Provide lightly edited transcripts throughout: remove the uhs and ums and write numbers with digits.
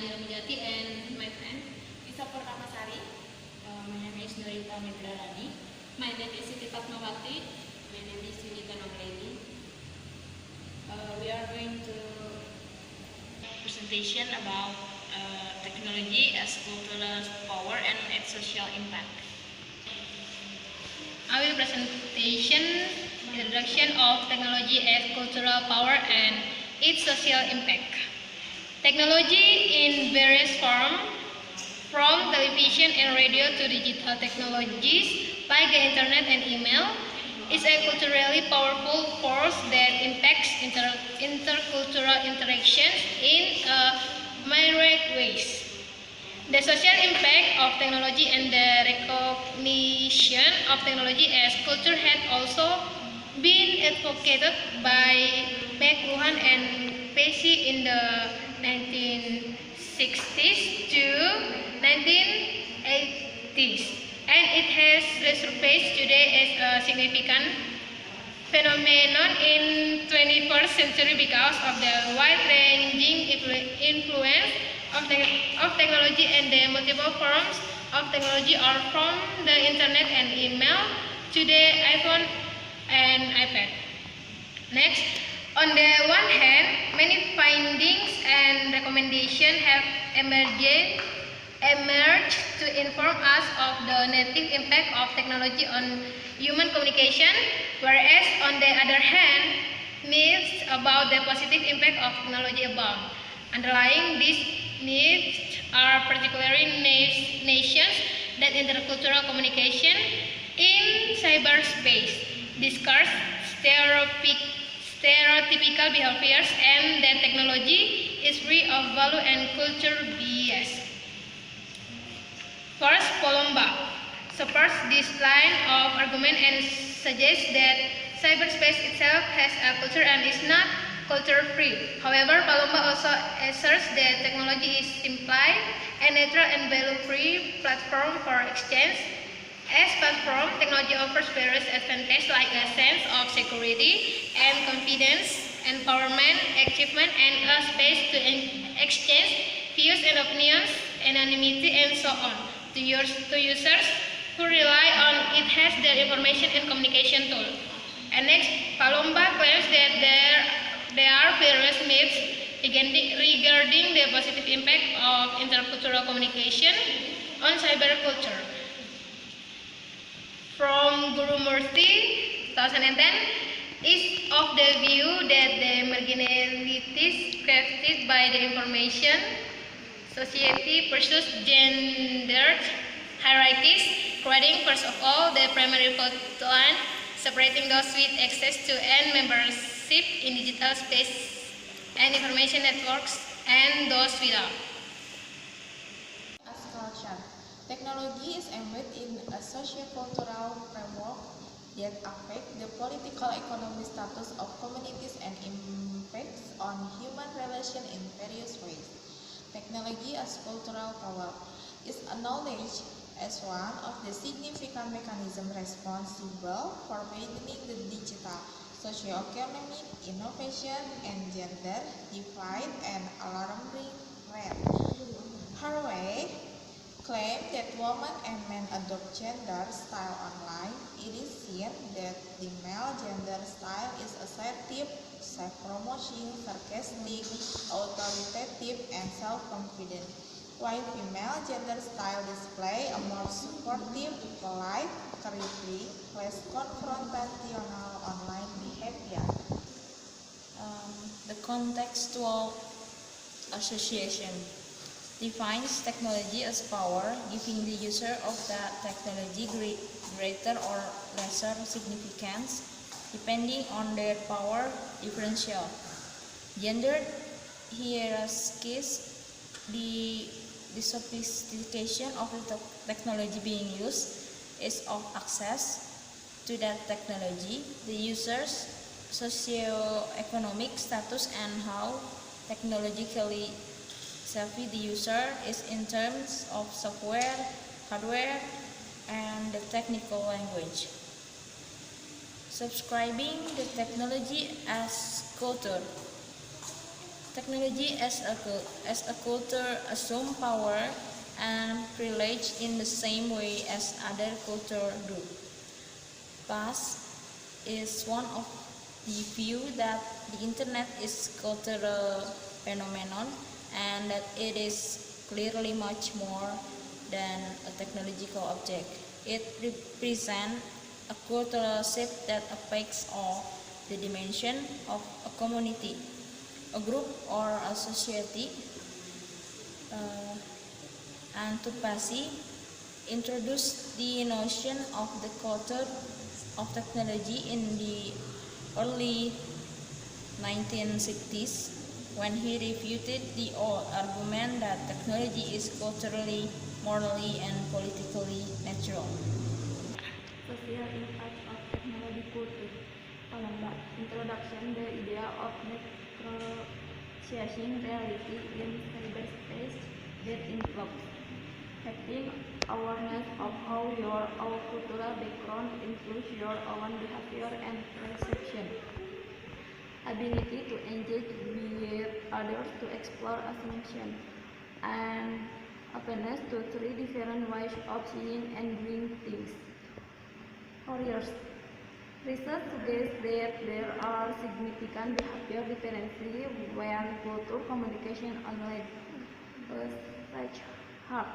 Djati and my friend Nisa P. My name is Nurita M. My name is Siti Patmawati. My name is Yunita Nomleni. We are going to presentation about technology as cultural power and its social impact. I will presentation introduction of technology as cultural power and its social impact. Technology in various forms, from television and radio to digital technologies like the internet and email, is a culturally powerful force that impacts intercultural interactions in a myriad ways. The social impact of technology and the recognition of technology as culture had also been advocated by McLuhan and Pesci in the 1960s to 1980s, and it has resurfaced today as a significant phenomenon in 21st century because of the wide-ranging influence of technology and the multiple forms of technology are from the internet and email to the iPhone and iPad. Next, on the one hand, many findings and recommendations have emerged to inform us of the negative impact of technology on human communication, whereas on the other hand, myths about the positive impact of technology abound. Underlying these myths are particularly nations that intercultural communication in cyberspace discuss stereotypical behaviors and that technology is free of value and culture bias. First, Palomba supports this line of argument and suggests that cyberspace itself has a culture and is not culture-free. However, Palomba also asserts that technology is implied a neutral and value-free platform for exchange. As platform, technology offers various advantages like a sense of security and confidence, empowerment, achievement, and a space to exchange views and opinions, anonymity, and so on. To users who rely on it as their information and communication tool. And next, Palomba claims that there are various myths regarding the positive impact of intercultural communication on cyberculture. From Guru Murthy, 2010, is of the view that the marginalities created by the information society pursues gendered hierarchies, creating first of all the primary fault line, separating those with access to and membership in digital space and information networks and those without. As culture, technology is embedded in a socio-cultural framework that affects the political economic status of communities and impacts on human relations in various ways. Technology as cultural power is acknowledged as one of the significant mechanisms responsible for maintaining the digital, socio-economic innovation and gender divide and alarming rate. Harvey claimed that women and men adopt gender style online. It is seen that the male gender style is assertive, self-promoting, sarcastic, authoritative, and self-confident, while female gender style display a more supportive, polite, carefree, less confrontational online behavior. The contextual association defines technology as power, giving the user of that technology greater or lesser significance depending on their power differential. Gendered hierarchies, the sophistication of the technology being used is of access to that technology, the user's socio-economic status, and how technologically savvy the user is in terms of software, hardware, and the technical language. Subscribing the technology as culture. Technology as a culture assume power and privilege in the same way as other culture do. Thus, is one of the view that the internet is cultural phenomenon and that it is clearly much more than a technological object. It represents a cultural shift that affects all the dimension of a community, a group or a society. And Tupasi introduced the notion of the culture of technology in the early 1960s when he refuted the old argument that technology is culturally, morally, and politically natural. Social impact of technology culture. Introduction, the idea of negotiating reality in cyberspace that involves having awareness of how our cultural background influence your own behavior and perception. Ability to engage with others to explore assumptions, and openness to three different ways of seeing and doing things. Barriers. Research suggests that there are significant behavior differences when cultural communication online. Such hard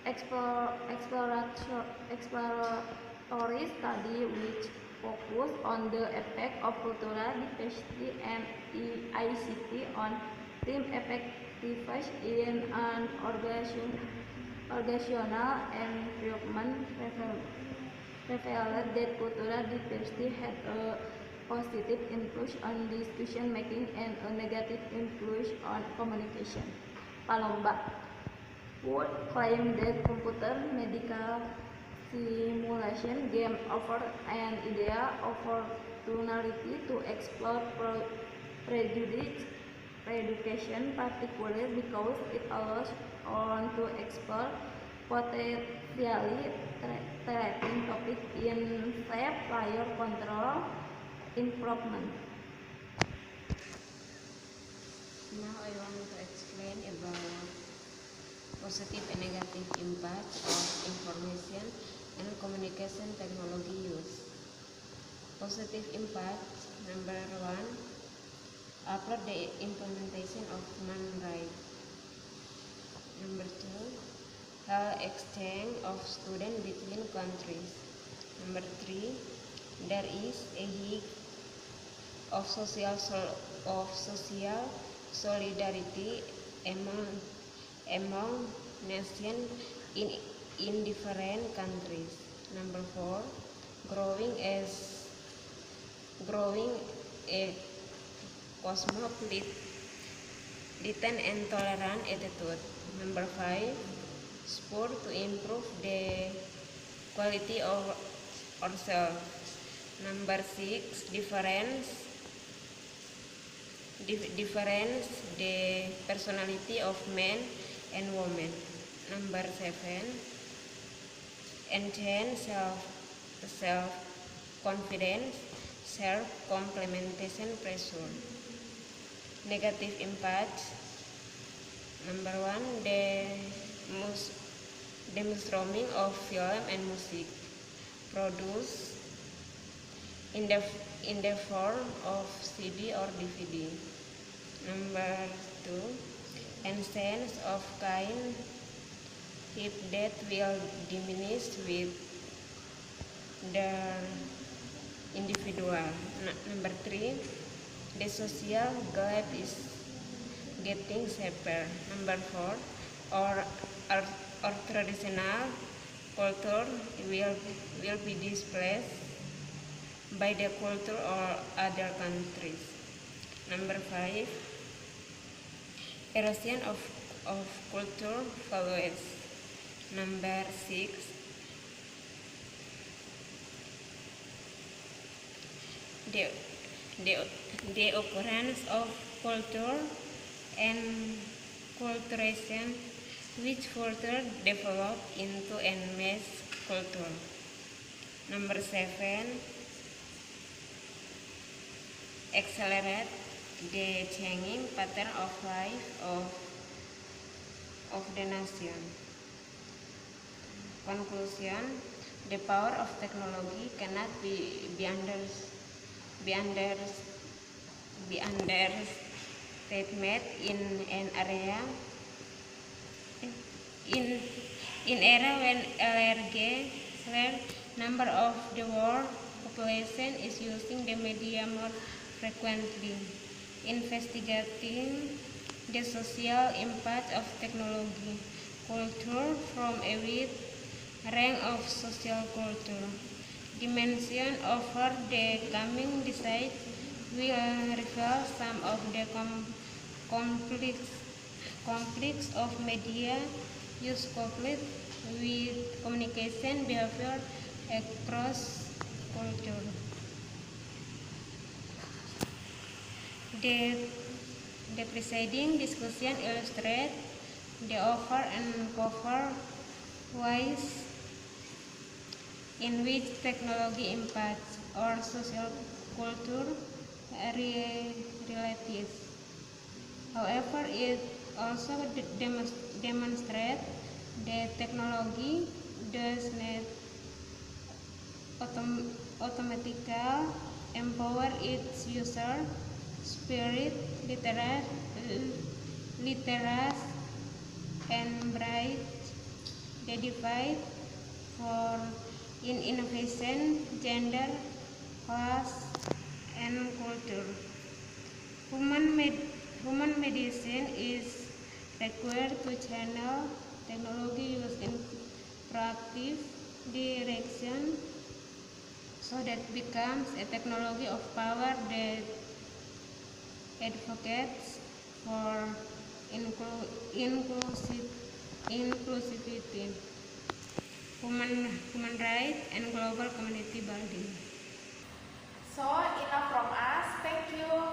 exploratory study which focus on the effect of cultural diversity and ICT on team effectiveness in an organizational environment revealed that cultural diversity had a positive influence on decision making and a negative influence on communication. Palomba would claim that computer medical simulation game offer an ideal opportunity to explore prejudice education, particularly because it allows one to explore potentially threatening topic in safe player control improvement. Now I want to explain about positive and negative impact of information and communication technology use. Positive impact, number 1, upward the implementation of human rights. Number 2, health exchange of students between countries. Number 3, there is a high of social solidarity among nations in different countries. Number 4, growing a cosmopolitan and tolerant attitude. Number 5, sport to improve the quality of ourselves. Number 6, difference the personality of men and women. Number 7, enhance self-confidence, self-complementation pressure. Negative impact, number 1, the mainstreaming of film and music produced in the form of CD or DVD. Number 2, essence of kind if that will diminish with the individual. Number 3, the social gap is getting sharper. Number 4, our traditional culture will be displaced by the culture or other countries. Number 5, erosion of culture values. Number 6, the occurrence of culture and culturation which further develop into a mass culture. Number 7, accelerate the changing pattern of life of the nation. Conclusion: the power of technology cannot be understated in an area in era when a large number of the world population is using the media more frequently. Investigating the social impact of technology culture from a wide range of social culture dimension over the coming decade will reveal some of the conflicts of media use coupled with communication behavior across culture. The preceding discussion illustrates the over and cover ways in which technology impacts our social culture realities. However, it also demonstrates that technology does not automatically empower its user. Spirit, literate, and bright the divide for in innovation, gender, class, and culture. Human medicine is required to channel technology use in proactive direction so that becomes a technology of power that advocates for inclusivity, human rights, and global community building. So enough from us. Thank you.